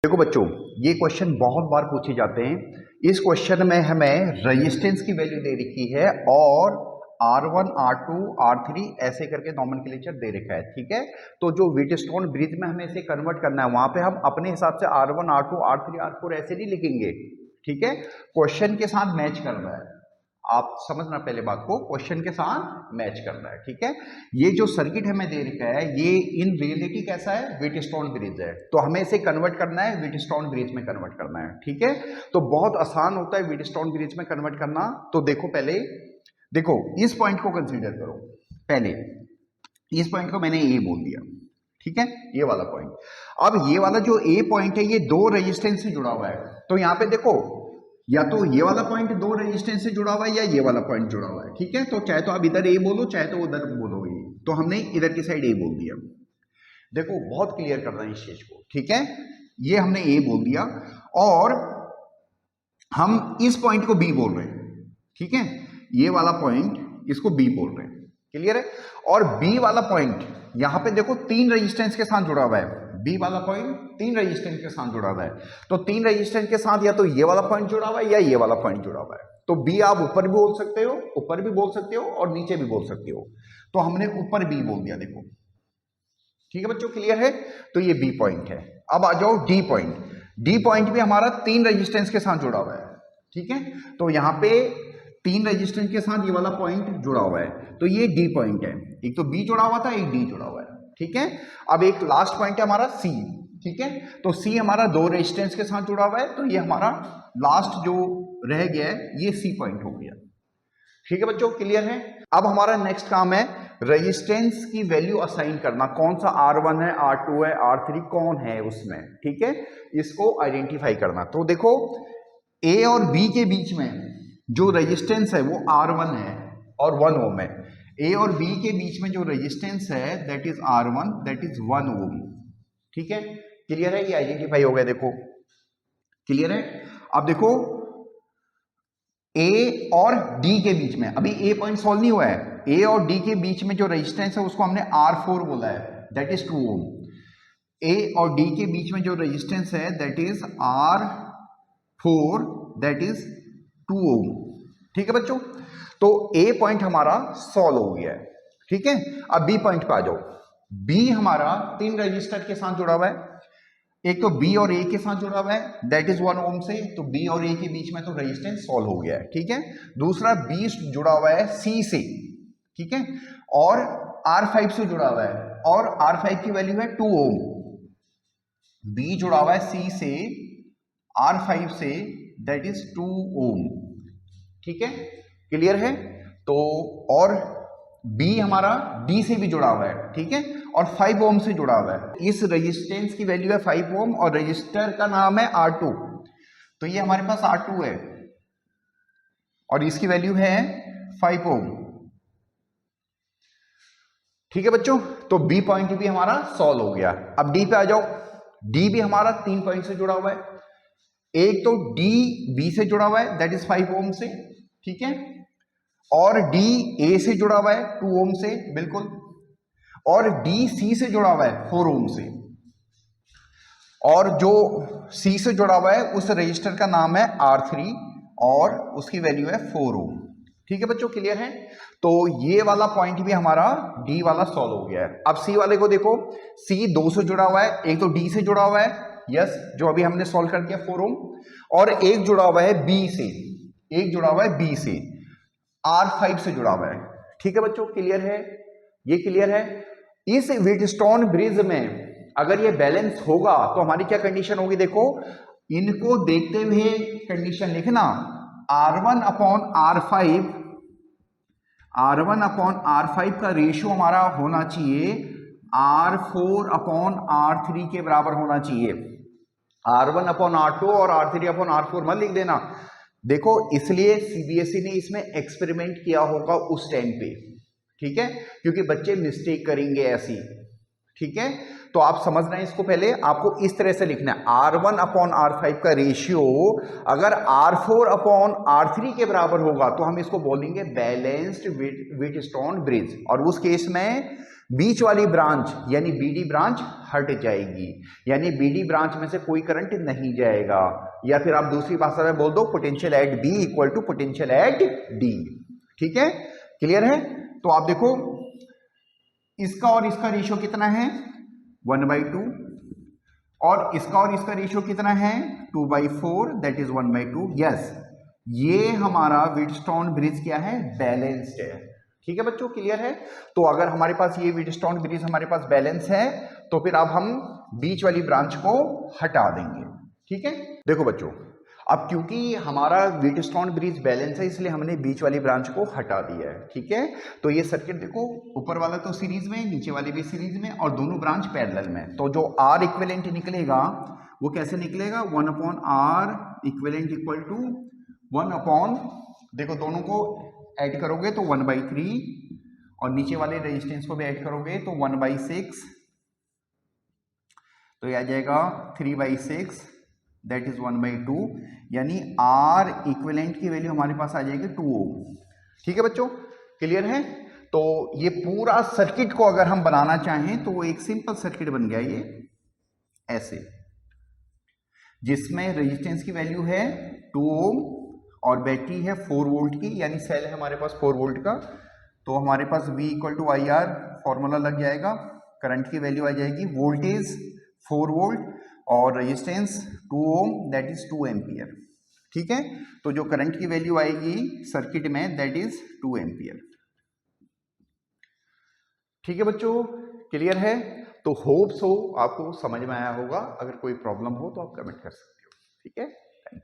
देखो बच्चों, ये क्वेश्चन बहुत बार पूछे जाते हैं। इस क्वेश्चन में हमें रेजिस्टेंस की वैल्यू दे रखी है और R1, R2, R3 ऐसे करके नॉमेनक्लेचर दे रखा है। ठीक है, तो जो व्हीटस्टोन ब्रिज में हमें इसे कन्वर्ट करना है, वहां पे हम अपने हिसाब से R1, R2, R3, R4 ऐसे नहीं लिखेंगे। ठीक है, क्वेश्चन के साथ मैच करना है। आप समझना पहले बात को, क्वेश्चन के साथ मैच करना है। ठीक है, ये जो सर्किट हमें दे रखा है ये इन रियलिटी कैसा है, व्हीटस्टोन ब्रिज है, तो हमें इसे कन्वर्ट करना है, व्हीटस्टोन ब्रिज में कन्वर्ट करना है। ठीक है, तो बहुत आसान होता है व्हीटस्टोन ब्रिज में कन्वर्ट करना। तो देखो, पहले देखो इस पॉइंट को कंसीडर करो। पहले इस पॉइंट को मैंने ए बोल दिया। ठीक है, ये वाला पॉइंट। अब ये वाला जो ए पॉइंट है ये दो रेजिस्टेंस से जुड़ा हुआ है। तो यहां पे देखो, या तो ये वाला पॉइंट दो रेजिस्टेंस से जुड़ा हुआ है या ये वाला पॉइंट जुड़ा हुआ है। ठीक है, तो चाहे तो आप इधर ए बोलो चाहे तो उधर बोलो ये, तो हमने इधर की साइड ए बोल दिया। देखो बहुत क्लियर करना है इस चीज को। ठीक है, ये हमने ए बोल दिया और हम इस पॉइंट को बी बोल रहे हैं। ठीक है, ये वाला पॉइंट इसको बी बोल रहे हैं। क्लियर है, और बी वाला पॉइंट यहां पे देखो तीन रेजिस्टेंस के साथ जुड़ा हुआ है। बी वाला पॉइंट तीन रेजिस्टेंस के साथ जुड़ा हुआ है, तो तीन रेजिस्टेंस के साथ या तो ये वाला पॉइंट जुड़ा हुआ है या ये वाला पॉइंट जुड़ा हुआ है। तो बी आप ऊपर भी बोल सकते हो, ऊपर भी बोल सकते हो और नीचे भी बोल सकते हो। तो हमने ऊपर बी बोल दिया। देखो ठीक है बच्चों, क्लियर है, तो ये बी पॉइंट है। अब आ जाओ डी पॉइंट। डी पॉइंट भी हमारा तीन रेजिस्टेंस के साथ जुड़ा हुआ है। ठीक है, तो यहां पे तीन रेजिस्टेंस के साथ ये वाला पॉइंट जुड़ा हुआ है, तो ये डी पॉइंट है। एक तो बी जुड़ा हुआ था, एक डी जुड़ा हुआ है। ठीक है, अब एक लास्ट पॉइंट है हमारा सी। ठीक है, तो सी हमारा दो रेजिस्टेंस के साथ जुड़ा हुआ है, तो ये हमारा लास्ट जो रह गया है ये सी पॉइंट हो गया। ठीक है बच्चों, क्लियर है। अब हमारा नेक्स्ट काम है रेजिस्टेंस की वैल्यू असाइन करना। कौन सा R1 है, R2 है, R3 कौन है उसमें। ठीक है, इसको आइडेंटिफाई करना। तो देखो ए और बी के बीच में जो रेजिस्टेंस है वो R1 है और 1 ओम है। ए और बी के बीच में जो रेजिस्टेंस है that is R1, that is 1 ओम। ठीक है, क्लियर है, ये आइडेंटिफाई हो गया। देखो क्लियर है। अब देखो ए और डी के बीच में, अभी ए पॉइंट सॉल्व नहीं हुआ है, ए और डी के बीच में जो रेजिस्टेंस है उसको हमने R4 बोला है, दैट इज 2 ओम। ए और डी के बीच में जो रेजिस्टेंस है that is R4, that is 2 ओम। ठीक है बच्चों, तो ए पॉइंट हमारा सॉल्व हो गया है। ठीक है, अब बी पॉइंट पे आ जाओ। बी हमारा तीन रजिस्टर के साथ जुड़ा हुआ है। एक तो बी और ए के साथ जुड़ा हुआ है, दैट इज 1 ओम से, तो बी और ए के बीच में तो रेजिस्टेंस सॉल्व हो गया है। ठीक है, दूसरा बी जुड़ा हुआ है सी से। ठीक है, और R5 से जुड़ा हुआ है और R5 की वैल्यू है 2 ओम। बी जुड़ा हुआ है सी से, R5 से, दैट इज 2 ओम। ठीक है, क्लियर है। तो और बी हमारा डी से भी जुड़ा हुआ है। ठीक है, और 5 ओम से जुड़ा हुआ है। इस रेजिस्टेंस की वैल्यू है 5 ओम और रजिस्टर का नाम है R2, तो ये हमारे पास R2 है और इसकी वैल्यू है 5 ओम। ठीक है बच्चों, तो बी पॉइंट भी हमारा सॉल्व हो गया। अब डी पे आ जाओ। डी भी हमारा 3 पॉइंट से जुड़ा हुआ है। एक तो डी बी से जुड़ा हुआ है, दैट इज 5 ओम से। ठीक है, और डी ए से जुड़ा हुआ है 2 ओम से, बिल्कुल, और डी सी से जुड़ा हुआ है 4 ओम से, और जो सी से जुड़ा हुआ है उस रजिस्टर का नाम है R3 और उसकी वैल्यू है 4 ओम। ठीक है बच्चों, क्लियर है। तो ये वाला पॉइंट भी हमारा डी वाला सॉल्व हो गया है। अब सी वाले को देखो, सी 2 से जुड़ा हुआ है, एक तो डी से जुड़ा हुआ है, यस, जो अभी हमने सॉल्व कर दिया 4 ओम, और एक जुड़ा हुआ है बी से, एक जुड़ा हुआ है बी से, R5 से जुड़ा हुआ है। ठीक है बच्चों, क्लियर है, ये क्लियर है। इस व्हीटस्टोन ब्रिज में अगर ये बैलेंस होगा तो हमारी क्या कंडीशन होगी, देखो इनको देखते हुए कंडीशन लिखना, R1 upon R5, R1 upon R5 का रेशियो हमारा होना चाहिए R4 अपॉन R3 के बराबर होना चाहिए। R1 अपॉन R2 और R3 अपॉन R4 मत लिख देना। देखो इसलिए सीबीएसई ने इसमें एक्सपेरिमेंट किया होगा उस टाइम पे। ठीक है, क्योंकि बच्चे मिस्टेक करेंगे ऐसी। ठीक है, तो आप समझ रहे हैं इसको, पहले आपको इस तरह से लिखना है, R1 अपॉन R5 का रेशियो अगर R4 अपॉन R3 के बराबर होगा तो हम इसको बोलेंगे बैलेंस्ड व्हीटस्टोन ब्रिज, और उस केस में बीच वाली ब्रांच यानी बीडी ब्रांच हट जाएगी, यानी बीडी ब्रांच में से कोई करंट नहीं जाएगा, या फिर आप दूसरी भाषा में बोल दो potential at B equal to potential at D. ठीक है, क्लियर है? तो आप देखो इसका और इसका रेशियो कितना है 1/2, और इसका रेशियो कितना है 2/4, दैट इज 1/2। यस, ये हमारा व्हीटस्टोन ब्रिज क्या है, बैलेंस्ड है। ठीक है बच्चों, क्लियर है? तो अगर हमारे पास ये व्हीटस्टोन ब्रिज हमारे पास बैलेंस है तो फिर अब हम बीच वाली ब्रांच को हटा देंगे। ठीक है, देखो बच्चों, अब क्योंकि हमारा व्हीटस्टोन ब्रिज बैलेंस है इसलिए हमने बीच वाली ब्रांच को हटा दिया है। ठीक है, तो ये सर्किट देखो, ऊपर वाला तो सीरीज में, नीचे वाली भी सीरीज में, और दोनों ब्रांच पैरेलल में। तो जो आर इक्विवेलेंट निकलेगा वो कैसे निकलेगा, 1/r इक्विवेलेंट इक्वल टू 1 देखो दोनों को ऐड करोगे तो 1/3, और नीचे वाले रेजिस्टेंस को भी ऐड करोगे तो 1/6, तो यह आ जाएगा 3/6, दैट इज 1/2, यानी आर इक्विवेलेंट की वैल्यू हमारे पास आ जाएगी 2 ओम। ठीक है बच्चों, क्लियर है? तो ये पूरा सर्किट को अगर हम बनाना चाहें तो वो एक सिंपल सर्किट बन गया ये ऐसे, जिसमें रेजिस्टेंस की वैल्यू है 2 ओम और बैटरी है 4 वोल्ट की, यानी सेल है हमारे पास 4 वोल्ट का। तो हमारे पास V equal to IR formula लग जाएगा, करंट की वैल्यू आ जाएगी, वोल्टेज 4 वोल्ट और resistance 2 ohm, that is 2 ampere. ठीक है, तो जो करंट की वैल्यू आएगी सर्किट में दैट इज 2 एम्पियर। ठीक है बच्चों, क्लियर है? तो होप सो आपको समझ में आया होगा। अगर कोई प्रॉब्लम हो तो आप कमेंट कर सकते हो। ठीक है, थैंक यू।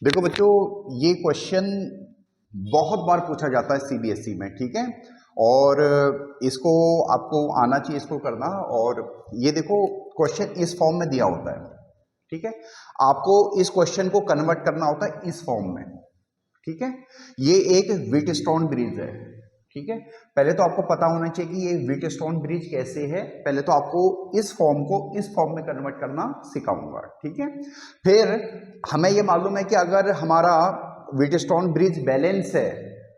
देखो बच्चों, ये क्वेश्चन बहुत बार पूछा जाता है सीबीएसई में। ठीक है, और इसको आपको आना चाहिए इसको करना। और ये देखो क्वेश्चन इस फॉर्म में दिया होता है। ठीक है, आपको इस क्वेश्चन को कन्वर्ट करना होता है इस फॉर्म में। ठीक है, ये एक व्हीटस्टोन ब्रिज है। ठीक है, पहले तो आपको पता होना चाहिए कि ये व्हीटस्टोन ब्रिज कैसे है। पहले तो आपको इस फॉर्म को इस फॉर्म में कन्वर्ट करना सिखाऊंगा। ठीक है, फिर हमें ये मालूम है कि अगर हमारा व्हीटस्टोन ब्रिज बैलेंस है,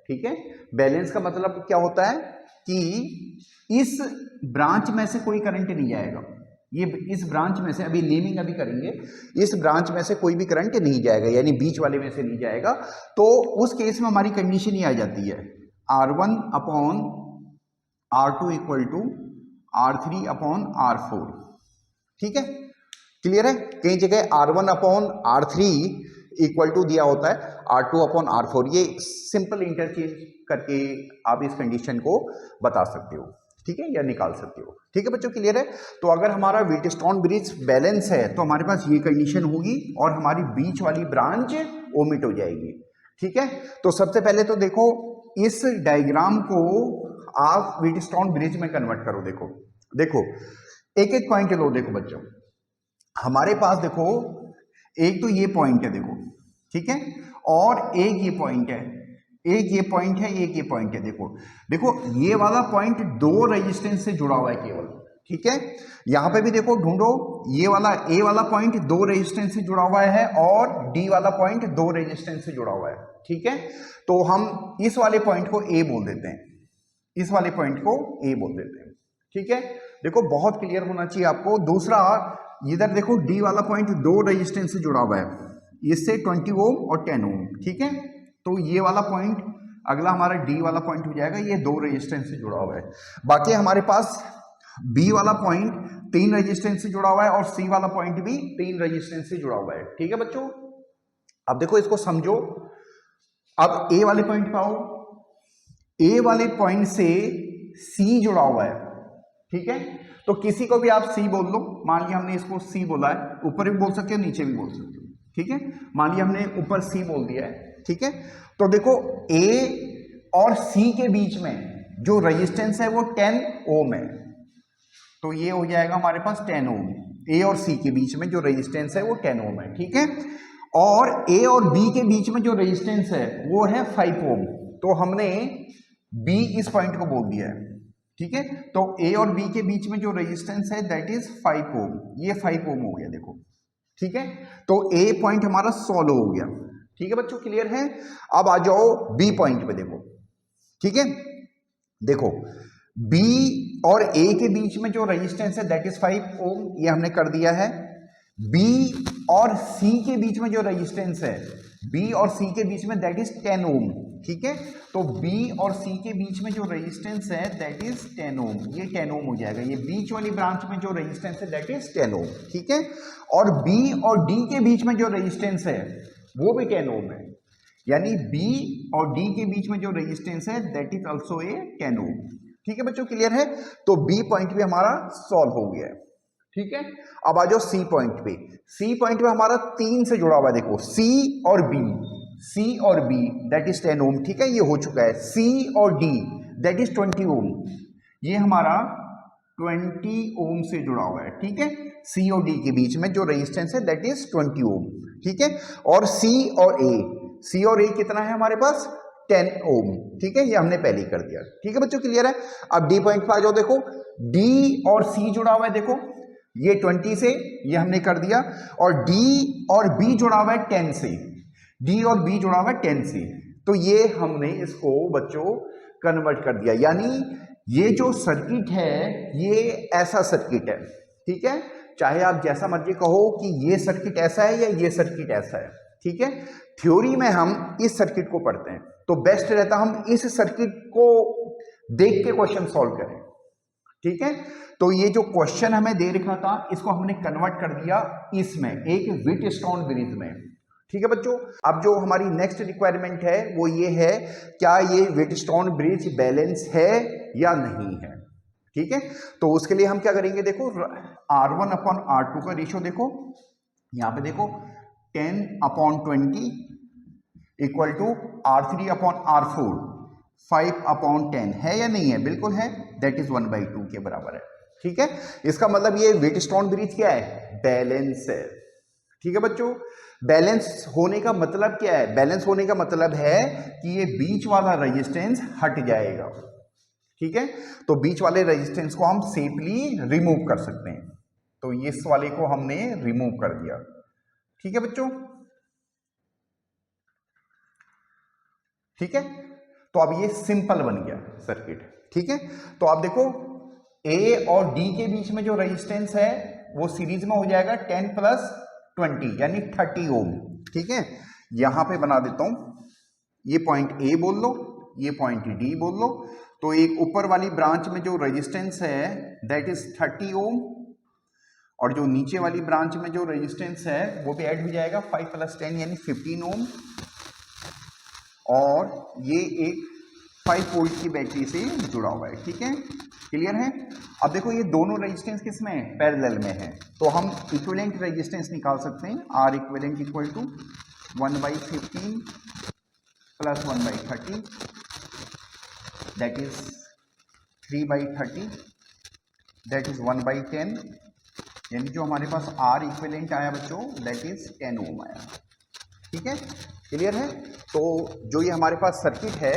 ठीक है, बैलेंस का मतलब क्या होता है कि इस ब्रांच में से कोई करंट नहीं जाएगा। ये इस ब्रांच में से, अभी नेमिंग अभी करेंगे, इस ब्रांच में से कोई भी करंट नहीं जाएगा, यानी बीच वाले में से नहीं जाएगा। तो उस केस में हमारी कंडीशन ये आ जाती है R1/R2 इक्वल टू R3/R4। ठीक है, क्लियर है? कई जगह R1/R3 इक्वल टू दिया होता है R2/R4। ये सिंपल इंटरचेंज करके आप इस कंडीशन को बता सकते हो। ठीक है, या निकाल सकते हो। ठीक है बच्चों, क्लियर है? तो अगर हमारा व्हीटस्टोन ब्रिज बैलेंस है तो हमारे पास ये कंडीशन होगी और हमारी बीच वाली ब्रांच ओमिट हो जाएगी। ठीक है, तो सबसे पहले तो देखो इस डायग्राम को आप व्हीटस्टोन ब्रिज में कन्वर्ट करो। देखो देखो एक एक पॉइंट लो। देखो बच्चों, हमारे पास देखो एक तो ये पॉइंट है, देखो, ठीक है, और एक ये पॉइंट है, एक ये पॉइंट है, एक ये पॉइंट है। देखो देखो ये वाला पॉइंट 2 रेजिस्टेंस से जुड़ा हुआ है केवल। ठीक है, यहां पे भी देखो ढूंढो, ये वाला ए वाला पॉइंट 2 रेजिस्टेंस से जुड़ा हुआ है और डी वाला पॉइंट 2 रेजिस्टेंस से जुड़ा हुआ है। ठीक है, तो हम इस वाले पॉइंट को ए बोल देते हैं, इस वाले पॉइंट को ए बोल देते हैं। ठीक है, देखो बहुत क्लियर होना चाहिए आपको। दूसरा, इधर देखो डी वाला पॉइंट 2 रेजिस्टेंस से जुड़ा हुआ है, इससे 20 ओम और 10 ओम। ठीक है, तो ये वाला पॉइंट अगला हमारा डी वाला पॉइंट हो जाएगा, ये 2 रेजिस्टेंस से जुड़ा हुआ है। बाकी हमारे पास बी वाला पॉइंट 3 रेजिस्टेंस से जुड़ा हुआ है और सी वाला पॉइंट भी 3 रेजिस्टेंस से जुड़ा हुआ है। ठीक है बच्चों, अब देखो इसको समझो। अब ए वाले पॉइंट पे आओ, ए वाले पॉइंट से सी जुड़ा हुआ है। ठीक है, तो किसी को भी आप सी बोल लो। मान लिया हमने इसको सी बोला है, ऊपर भी बोल सकते हो, नीचे भी बोल सकते हो। ठीक है, मान लिया हमने ऊपर सी बोल दिया है। ठीक है, तो देखो ए और सी के बीच में जो रेजिस्टेंस है वो 10 ओम है, तो ये हो जाएगा हमारे पास 10 ओम। ए और सी के बीच में जो रेजिस्टेंस है वो 10 ओम है। ठीक है, और ए और बी के बीच में जो रेजिस्टेंस है वो है 5 ओम। तो हमने बी इस पॉइंट को बोल दिया है, ठीक है। तो ए और बी के बीच में जो रेजिस्टेंस है दैट इज 5 ओम, ये 5 ओम हो गया देखो, ठीक है। तो ए पॉइंट हमारा सॉल्व हो गया, ठीक है बच्चों, क्लियर है। अब आ जाओ बी पॉइंट पे, देखो, ठीक है। देखो बी और ए के बीच में जो रेजिस्टेंस है दैट इज 5 ओम, ये हमने कर दिया है। बी और सी के बीच में जो रेजिस्टेंस है, बी और सी के बीच में दैट इज 10 ओम, ठीक है। तो बी और सी के बीच में जो रेजिस्टेंस है दैट इज 10 ओम, ये 10 ओम हो जाएगा। ये बीच वाली ब्रांच में जो रेजिस्टेंस है दैट इज 10 ओम, ठीक है। और बी और डी के बीच में जो रेजिस्टेंस है वो भी 10 ओम है, यानी बी और डी के बीच में जो रेजिस्टेंस है दैट इज ऑल्सो ए 10 ओम, ठीक है बच्चों, क्लियर है। तो बी पॉइंट भी हमारा सॉल्व हो गया है, ठीक है। अब आ जाओ सी पॉइंट पे। सी पॉइंट पे हमारा 3 से जुड़ा हुआ है, देखो सी और बी, सी और बी दैट इज 10 ओम, ठीक है, ये हो चुका है। सी और डी दैट इज 20 ओम, ये हमारा 20 ओम से जुड़ा हुआ है, ठीक है। सी और डी के बीच में जो रेजिस्टेंस है दैट इज 20 ओम, ठीक है। और सी और ए, सी और ए कितना है हमारे पास 10 ओम, ठीक है, ये हमने पहले ही कर दिया, ठीक है बच्चों, क्लियर है। अब डी पॉइंट पे आ जाओ, देखो डी और सी जुड़ा हुआ है, देखो ये 20 से, ये हमने कर दिया। और डी और बी जुड़ा हुआ है 10 से, डी और बी जुड़ा हुआ है 10 से, तो ये हमने इसको बच्चों कन्वर्ट कर दिया, यानी ये जो सर्किट है ये ऐसा सर्किट है, ठीक है। चाहे आप जैसा मर्जी कहो कि ये सर्किट ऐसा है या ये सर्किट ऐसा है, ठीक है। थ्योरी में हम इस सर्किट को पढ़ते हैं, तो बेस्ट रहता हम इस सर्किट को देख के क्वेश्चन सॉल्व करें, ठीक है। तो ये जो क्वेश्चन हमें दे रखा था इसको हमने कन्वर्ट कर दिया इसमें, एक व्हीटस्टोन ब्रिज में, ठीक है बच्चों। अब जो हमारी नेक्स्ट रिक्वायरमेंट है वो ये है, क्या ये व्हीटस्टोन ब्रिज बैलेंस है या नहीं है, ठीक है। तो उसके लिए हम क्या करेंगे, देखो R1/R2 का रेशियो देखो, यहां पे देखो 10/20 इक्वल टू R3/R4, 5/10 है या नहीं है, बिल्कुल है, दैट इज 1/2 के बराबर है, ठीक है। इसका मतलब ये व्हीटस्टोन ब्रिज क्या है, बैलेंस है, ठीक है बच्चों। बैलेंस होने का मतलब क्या है, बैलेंस होने का मतलब है कि ये बीच वाला रेजिस्टेंस हट जाएगा, ठीक है। तो बीच वाले रेजिस्टेंस को हम सेफली रिमूव कर सकते हैं, तो इस वाले को हमने रिमूव कर दिया, ठीक है बच्चों, ठीक है। तो अब ये सिंपल बन गया सर्किट, ठीक है। तो आप देखो ए और डी के बीच में जो रेजिस्टेंस है वो सीरीज में हो जाएगा 10 + 20 यानी 30 ओम, ठीक है। यहां पे बना देता हूं, ये पॉइंट ए बोल लो, ये पॉइंट डी बोल लो। तो एक ऊपर वाली ब्रांच में जो रेजिस्टेंस है दैट इज 30 ओम, और जो नीचे वाली ब्रांच में जो रेजिस्टेंस है वो भी ऐड हो जाएगा 5 + 10 यानी 15 ओम, और ये एक 5 वोल्ट की बैटरी से जुड़ा हुआ है, ठीक है, क्लियर है। अब देखो ये दोनों रेजिस्टेंस किस में है, पैरेलल में है, तो हम इक्विवेलेंट रेजिस्टेंस निकाल सकते हैं। R equivalent equal to 1/15 + 1/30 that is 3/30 that is 1/10, यानी जो हमारे पास R इक्विवेलेंट आया बच्चों दैट इज 10 ओम आया, ठीक है, क्लियर है। तो जो ये हमारे पास सर्किट है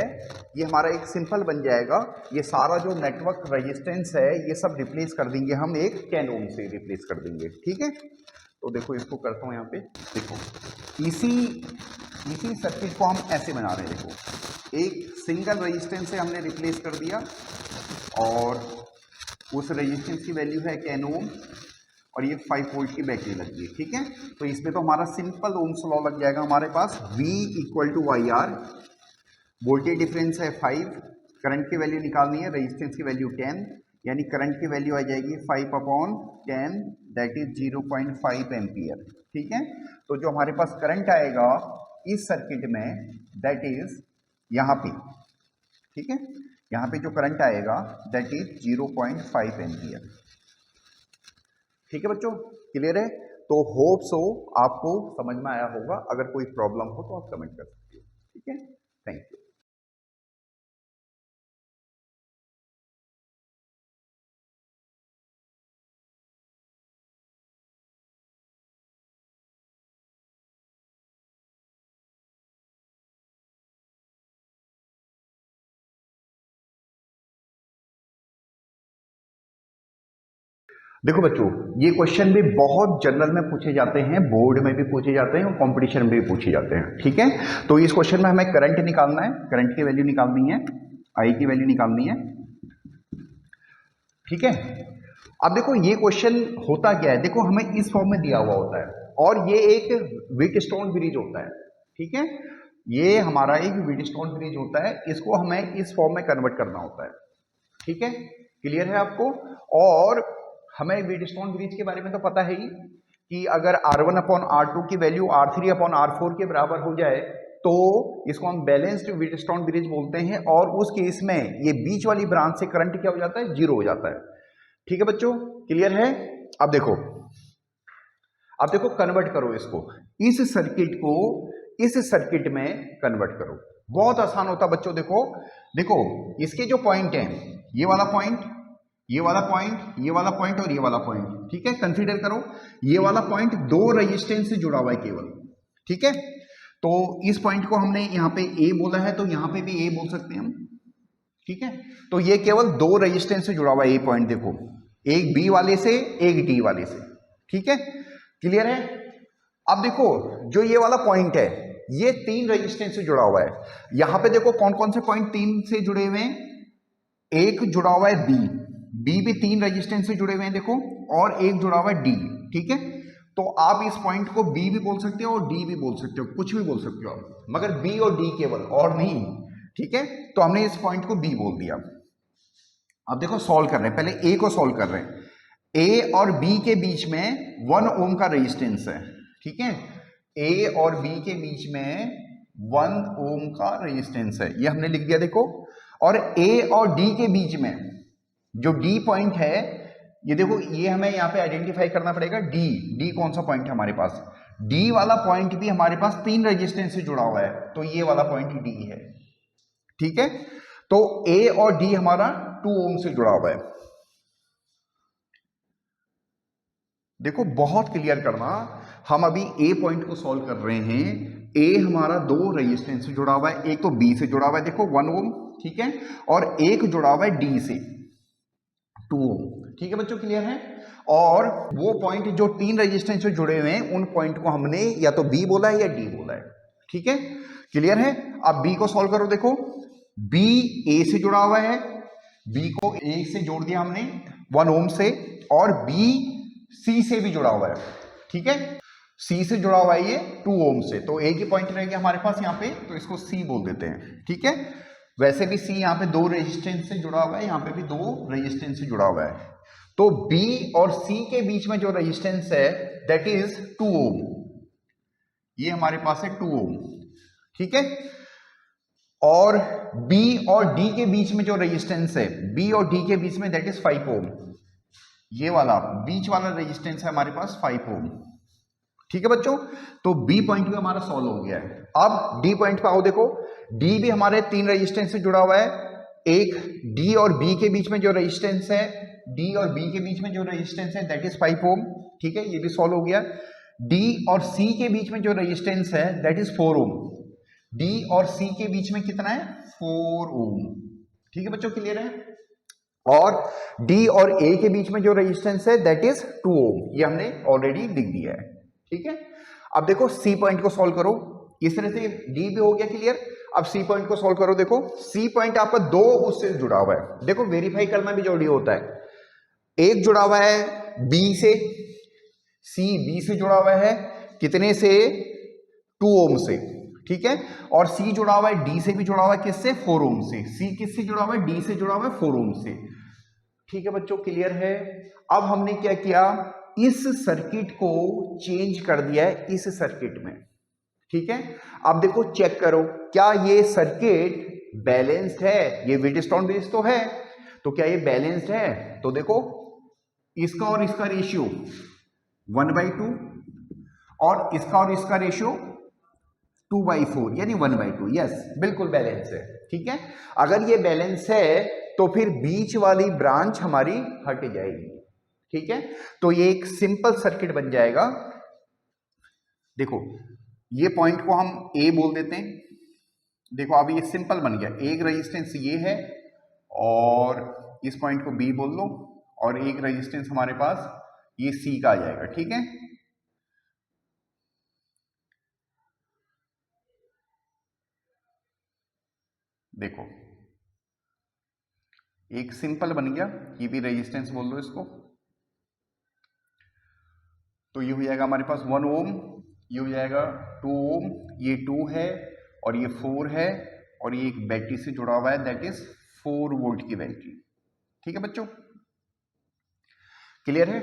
ये हमारा एक सिंपल बन जाएगा, ये सारा जो नेटवर्क रेजिस्टेंस है ये सब रिप्लेस कर देंगे हम एक 10 ओम से रिप्लेस कर देंगे, ठीक है। तो देखो इसको करता हूँ यहाँ पे, देखो इसी सर्किट को हम ऐसे बना रहे हैं, देखो एक सिंगल रेजिस्टेंस से हमने रिप्लेस कर दिया और उस रेजिस्टेंस की वैल्यू है 10 ओम और ये 5 वोल्ट की बैटरी लगी है, ठीक है। तो इसमें तो हमारा सिंपल ओम्स लॉ लग जाएगा हमारे पास, V = IR, वोल्टेज डिफरेंस है 5, करंट की वैल्यू निकालनी है, रेजिस्टेंस की वैल्यू 10, यानी करंट की वैल्यू आ जाएगी 5/10 दैट इज 0.5 एम्पियर, ठीक है। तो जो हमारे पास करंट आएगा इस सर्किट में दैट इज यहाँ पे, ठीक है, यहाँ पे जो करंट आएगा दैट इज 0.5 एम्पियर, ठीक है बच्चों, क्लियर है। तो होप सो आपको समझ में आया होगा, अगर कोई प्रॉब्लम हो तो आप कमेंट कर सकते हो, ठीक है, थैंक यू। देखो बच्चों, ये क्वेश्चन भी बहुत जनरल में पूछे जाते हैं, बोर्ड में भी पूछे जाते हैं और कंपटीशन में भी पूछे जाते हैं। ठीक है, तो इस क्वेश्चन में हमें करंट निकालना है, करंट की वैल्यू निकालनी है, आई की वैल्यू निकालनी है। ठीक है, अब देखो ये क्वेश्चन होता क्या है, देखो हमें इस फॉर्म में दिया हुआ होता है और ये एक व्हीटस्टोन ब्रिज होता है। ठीक है, ये हमारा एक व्हीटस्टोन ब्रिज होता है, इसको हमें इस फॉर्म में कन्वर्ट करना होता है। ठीक है, क्लियर है आपको। और हमें व्हीटस्टोन ब्रिज के बारे में तो पता है ही कि अगर R1 अपॉन R2 की वैल्यू R3 अपॉन R4 के बराबर हो जाए तो इसको हम बैलेंस्ड व्हीटस्टोन ब्रिज बोलते हैं, और उस केस में ये बीच वाली ब्रांच से करंट क्या हो जाता है, जीरो हो जाता है। ठीक है बच्चों, क्लियर है। अब देखो कन्वर्ट करो इसको, इस सर्किट को इस सर्किट में कन्वर्ट करो, बहुत आसान होता बच्चों। देखो इसके जो पॉइंट हैं, ये वाला पॉइंट, ये वाला पॉइंट, ये वाला पॉइंट और ये वाला पॉइंट। ठीक है, कंसीडर करो ये वाला पॉइंट दो रेजिस्टेंस से जुड़ा हुआ है केवल। ठीक है, तो इस पॉइंट को हमने यहाँ पे ए बोला है, तो यहाँ पे भी ए बोल सकते हैं हम। ठीक है, तो ये केवल दो रेजिस्टेंस से जुड़ा हुआ है ये पॉइंट, देखो एक बी वाले से एक डी वाले से। ठीक है, क्लियर है। अब देखो जो ये वाला पॉइंट है ये तीन रेजिस्टेंस से जुड़ा हुआ है। यहां पे देखो कौन कौन से पॉइंट तीन से जुड़े हुए हैं, एक जुड़ा हुआ है बी भी तीन रेजिस्टेंस से जुड़े हुए हैं देखो, और एक जुड़ा हुआ है डी। ठीक है, तो आप इस पॉइंट को बी भी बोल सकते हो और डी भी बोल सकते हो, कुछ भी बोल सकते हो आप, मगर बी और डी केवल, और नहीं। ठीक है, तो हमने इस पॉइंट को बी बोल दिया। अब देखो सॉल्व कर रहे हैं, पहले ए को सॉल्व कर रहे हैं। ए और बी के बीच में 1 ओम का रेजिस्टेंस है। ठीक है, ए और बी के बीच में 1 ओम का रेजिस्टेंस है, ये हमने लिख दिया देखो। और ए और डी के बीच में जो डी पॉइंट है, ये देखो ये हमें यहाँ पे आइडेंटिफाई करना पड़ेगा। डी कौन सा पॉइंट है हमारे पास, डी वाला पॉइंट भी हमारे पास तीन रेजिस्टेंस से जुड़ा हुआ है, तो ये वाला पॉइंट डी है। ठीक है, तो ए और डी हमारा 2 ओम से जुड़ा हुआ है। देखो बहुत क्लियर करना, हम अभी ए पॉइंट को सॉल्व कर रहे हैं। ए हमारा दो रेजिस्टेंस से जुड़ा हुआ है, एक तो बी से जुड़ा हुआ है देखो 1 ओम, ठीक है, और एक जुड़ा हुआ है डी से 2 ओम। ठीक है बच्चों, क्लियर है। और वो पॉइंट जो तीन रेजिस्टेंस से जुड़े हुए हैं उन पॉइंट को हमने या तो बी बोला है या डी बोला है। ठीक है, क्लियर है। अब बी को सॉल्व करो, देखो बी ए से जुड़ा हुआ है, बी को ए से जोड़ दिया हमने 1 ओम से, और बी सी से भी जुड़ा हुआ है। ठीक है, सी से जुड़ा हुआ है ये 2 ओम से, तो एक ही पॉइंट रहेगा हमारे पास यहाँ पे, तो इसको सी बोल देते हैं। ठीक है, वैसे भी सी यहाँ पे दो रेजिस्टेंस से जुड़ा हुआ है, यहाँ पे भी दो रेजिस्टेंस से जुड़ा हुआ है, तो बी और सी के बीच में जो रेजिस्टेंस है दैट इज 2 ओम, ये हमारे पास है 2 ओम। ठीक है, और बी और डी के बीच में जो रेजिस्टेंस है, बी और डी के बीच में दैट इज 5 ओम, ये वाला बीच वाला रेजिस्टेंस है हमारे पास 5 ओम। ठीक है बच्चों, तो बी पॉइंट भी हमारा सॉल्व हो गया है। अब डी पॉइंट पे आओ, देखो डी भी हमारे तीन रेजिस्टेंस से जुड़ा हुआ है, एक डी और बी के बीच में जो रेजिस्टेंस है, डी और बी के बीच में जो रेजिस्टेंस है दैट इज 5 ओम। ठीक है, ये भी सॉल्व हो गया। डी और सी के बीच में जो रेजिस्टेंस है दैट इज 4 ओम, डी और सी के बीच में कितना है, 4 ओम। ठीक है बच्चों, क्लियर है। और डी और ए के बीच में जो रेजिस्टेंस है दैट इज 2 ओम, ये हमने ऑलरेडी लिख दिया है। ठीक है, अब देखो सी पॉइंट को सॉल्व करो, इस तरह से डी भी हो गया क्लियर। अब सी पॉइंट को सॉल्व करो, देखो सी पॉइंट आपका दो उससे जुड़ा हुआ है, देखो वेरीफाई करना भी जरूरी होता है। एक जुड़ा हुआ है बी से, सी बी से जुड़ा हुआ है कितने से, 2 ओम से। ठीक है, और सी जुड़ा हुआ है डी से भी जुड़ा हुआ है, किससे, 4 ओम से। सी किससे जुड़ा हुआ है, डी से जुड़ा हुआ है 4 ओम से। ठीक है बच्चों, क्लियर है। अब हमने क्या किया, इस सर्किट को चेंज कर दिया है इस सर्किट में। ठीक है, अब देखो चेक करो क्या ये सर्किट बैलेंस्ड है, ये व्हीटस्टोन ब्रिज तो है, तो क्या ये बैलेंस्ड है, तो देखो इसका और इसका रेशियो 1/2 और इसका और इसका रेशियो 2/4 यानी 1/2। यस, बिल्कुल बैलेंस है। ठीक है, अगर ये बैलेंस है तो फिर बीच वाली ब्रांच हमारी हट जाएगी। ठीक है, तो ये एक सिंपल सर्किट बन जाएगा। देखो ये पॉइंट को हम ए बोल देते हैं, देखो अब ये सिंपल बन गया, एक रेजिस्टेंस ये है और इस पॉइंट को बी बोल लो और एक रेजिस्टेंस हमारे पास ये C का आ जाएगा, ठीक है। देखो एक सिंपल बन गया, ये भी रेजिस्टेंस बोल दो इसको। तो ये हो जाएगा हमारे पास 1 ओम, ये हो जाएगा 2 ओम, ये 2 है और ये 4 है और ये एक बैटरी से जुड़ा हुआ है, दैट इज 4 वोल्ट की बैटरी, ठीक है बच्चों, क्लियर है।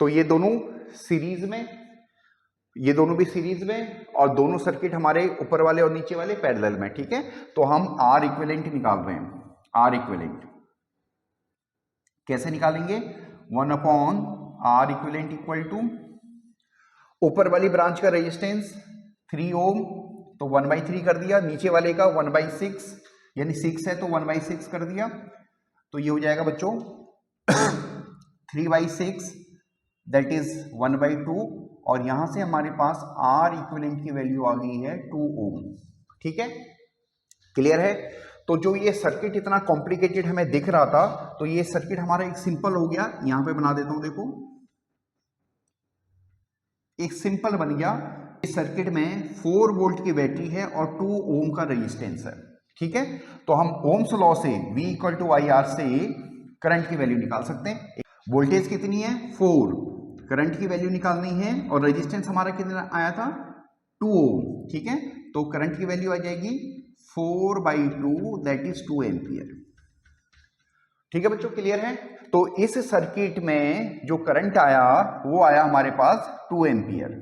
तो ये दोनों सीरीज में, ये दोनों भी सीरीज में और दोनों सर्किट हमारे ऊपर वाले और नीचे वाले पैरेलल में, ठीक है। तो हम आर इक्विवेलेंट निकाल रहे हैं। आर इक्विवेलेंट कैसे निकालेंगे? 1 upon R equivalent equal to ऊपर वाली ब्रांच का रेजिस्टेंस 3 ओम, तो 1/3 कर दिया, नीचे वाले का 1/6 यानी 6 है तो 1/6 कर दिया, तो ये हो जाएगा बच्चों 3/6 दैट इज 1/2 और यहां से हमारे पास आर इक्विवेलेंट की वैल्यू आ गई है 2 ओम, ठीक है, क्लियर है। तो जो ये सर्किट इतना कॉम्प्लिकेटेड हमें दिख रहा था, तो ये सर्किट हमारा एक सिंपल हो गया, यहां पे बना देता हूं, देखो एक सिंपल बन गया। इस सर्किट में 4 वोल्ट की बैटरी है और 2 ओम का रेजिस्टेंस है, ठीक है। तो हम ओम्स लॉ से V = IR से करंट की वैल्यू निकाल सकते हैं। वोल्टेज कितनी है? 4, करंट की वैल्यू निकालनी है और रेजिस्टेंस हमारा कितना आया था? 2 ओम, ठीक है। तो करंट की वैल्यू आ जाएगी 4/2 दैट इज 2 एम्पियर, ठीक है बच्चों, क्लियर है। तो इस सर्किट में जो करंट आया वो आया हमारे पास 2 एम्पियर,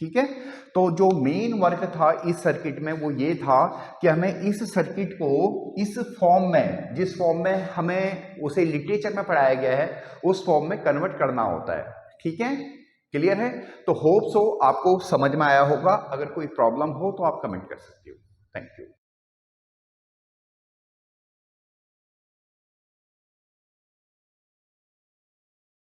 ठीक है। तो जो मेन वर्क था इस सर्किट में वो ये था कि हमें इस सर्किट को इस फॉर्म में, जिस फॉर्म में हमें उसे लिटरेचर में पढ़ाया गया है उस फॉर्म में कन्वर्ट करना होता है, ठीक है, क्लियर है। तो होप सो आपको समझ में आया होगा। अगर कोई प्रॉब्लम हो तो आप कमेंट कर सकते हो। Thank you.